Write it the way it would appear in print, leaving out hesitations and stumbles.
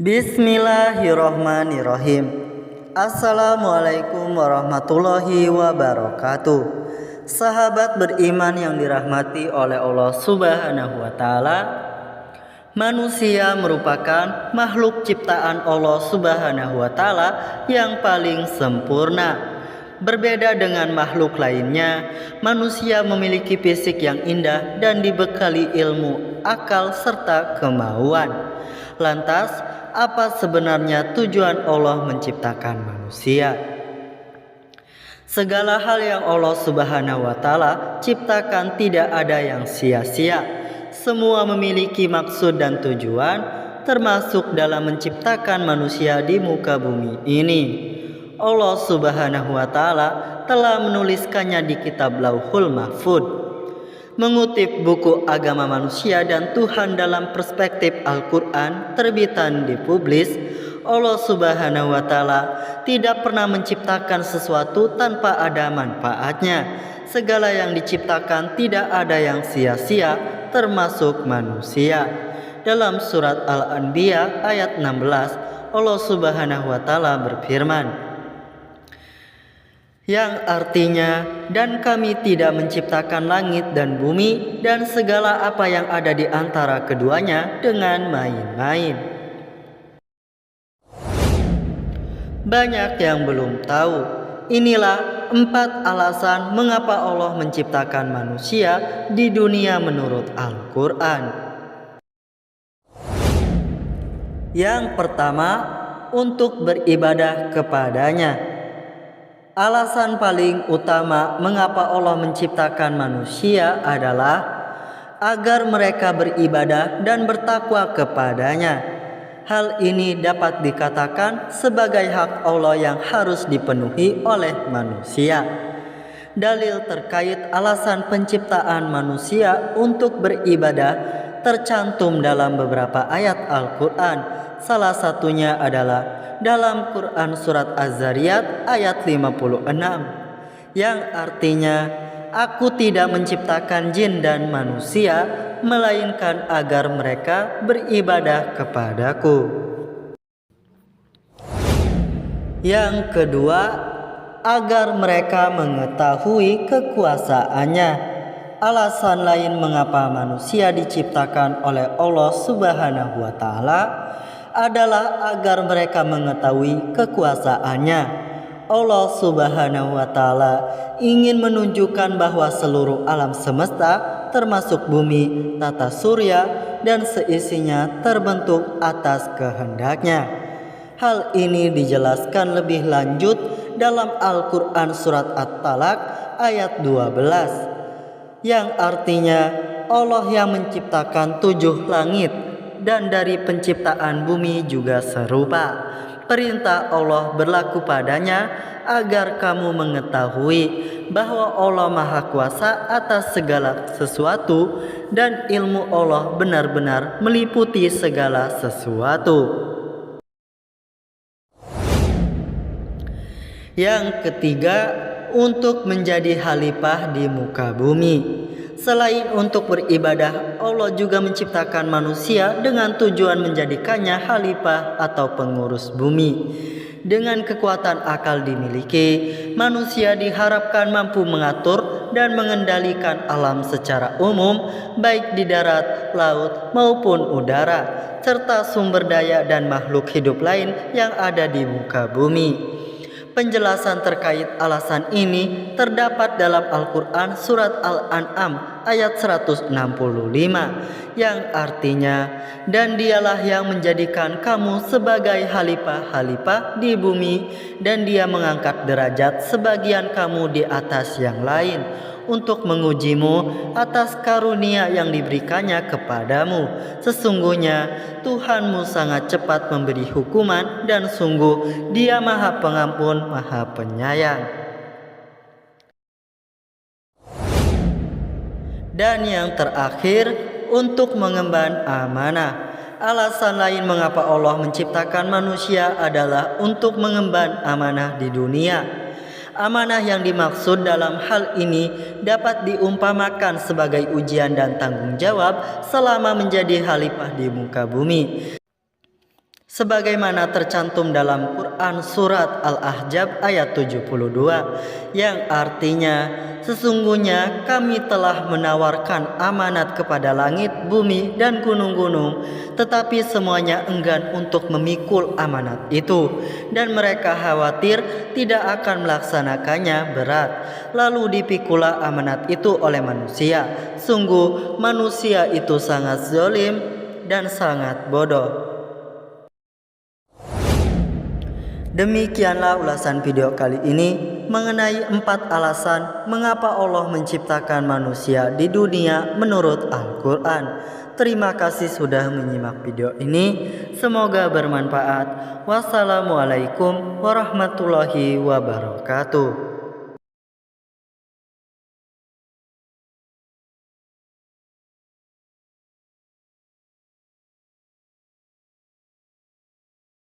Bismillahirrohmanirrohim. Assalamualaikum warahmatullahi wabarakatuh. Sahabat beriman yang dirahmati oleh Allah Subhanahu wa Ta'ala, manusia merupakan makhluk ciptaan Allah Subhanahu wa Ta'ala yang paling sempurna. Berbeda dengan makhluk lainnya, manusia memiliki fisik yang indah dan dibekali ilmu, akal, serta kemauan. Lantas, apa sebenarnya tujuan Allah menciptakan manusia? Segala hal yang Allah Subhanahu wa Ta'ala ciptakan tidak ada yang sia-sia. Semua memiliki maksud dan tujuan, termasuk dalam menciptakan manusia di muka bumi ini. Allah Subhanahu wa Ta'ala telah menuliskannya di kitab Lauhul Mahfud. Mengutip buku Agama Manusia dan Tuhan dalam Perspektif Al-Quran terbitan di Publis, Allah Subhanahu wa Ta'ala tidak pernah menciptakan sesuatu tanpa ada manfaatnya. Segala yang diciptakan tidak ada yang sia-sia, termasuk manusia. Dalam surat Al-Anbiya ayat 16, Allah Subhanahu wa Ta'ala berfirman, yang artinya, dan kami tidak menciptakan langit dan bumi dan segala apa yang ada di antara keduanya dengan main-main. Banyak yang belum tahu. Inilah 4 alasan mengapa Allah menciptakan manusia di dunia menurut Al-Quran. Yang pertama, untuk beribadah kepadanya. Alasan paling utama mengapa Allah menciptakan manusia adalah agar mereka beribadah dan bertakwa kepadanya. Hal ini dapat dikatakan sebagai hak Allah yang harus dipenuhi oleh manusia. Dalil terkait alasan penciptaan manusia untuk beribadah tercantum dalam beberapa ayat Al-Quran. Salah satunya adalah dalam Quran Surat Az-Zariyat ayat 56 yang artinya, aku tidak menciptakan jin dan manusia melainkan agar mereka beribadah kepadaku. Yang kedua, agar mereka mengetahui kekuasaannya. Alasan lain mengapa manusia diciptakan oleh Allah Subhanahu wa Ta'ala adalah agar mereka mengetahui kekuasaannya. Allah Subhanahu wa Ta'ala ingin menunjukkan bahwa seluruh alam semesta termasuk bumi, tata surya, dan seisinya terbentuk atas kehendaknya. Hal ini dijelaskan lebih lanjut dalam Al-Quran Surat At-Talaq ayat 12 yang artinya, Allah yang menciptakan 7 langit dan dari penciptaan bumi juga serupa. Perintah Allah berlaku padanya agar kamu mengetahui bahwa Allah Maha Kuasa atas segala sesuatu dan ilmu Allah benar-benar meliputi segala sesuatu. Yang ketiga, untuk menjadi khalifah di muka bumi. Selain untuk beribadah, Allah juga menciptakan manusia dengan tujuan menjadikannya khalifah atau pengurus bumi. Dengan kekuatan akal dimiliki, manusia diharapkan mampu mengatur dan mengendalikan alam secara umum, baik di darat, laut, maupun udara, serta sumber daya dan makhluk hidup lain yang ada di muka bumi. Penjelasan terkait alasan ini terdapat dalam Al-Quran Surat Al-An'am ayat 165 yang artinya, dan dialah yang menjadikan kamu sebagai khalifah-khalifah di bumi, dan dia mengangkat derajat sebagian kamu di atas yang lain untuk mengujimu atas karunia yang diberikannya kepadamu. Sesungguhnya Tuhanmu sangat cepat memberi hukuman dan sungguh Dia Maha Pengampun, Maha Penyayang. Dan yang terakhir, untuk mengemban amanah. Alasan lain mengapa Allah menciptakan manusia adalah untuk mengemban amanah di dunia. Amanah yang dimaksud dalam hal ini dapat diumpamakan sebagai ujian dan tanggung jawab selama menjadi khalifah di muka bumi. sebagaimana tercantum dalam Quran surat Al-Ahzab ayat 72 yang artinya, sesungguhnya kami telah menawarkan amanat kepada langit, bumi, dan gunung-gunung, tetapi semuanya enggan untuk memikul amanat itu, dan mereka khawatir tidak akan melaksanakannya berat. Lalu dipikulah amanat itu oleh manusia. Sungguh manusia itu sangat zalim dan sangat bodoh. Demikianlah ulasan video kali ini mengenai 4 alasan mengapa Allah menciptakan manusia di dunia menurut Al-Quran. Terima kasih sudah menyimak video ini. Semoga bermanfaat. Wassalamualaikum warahmatullahi wabarakatuh.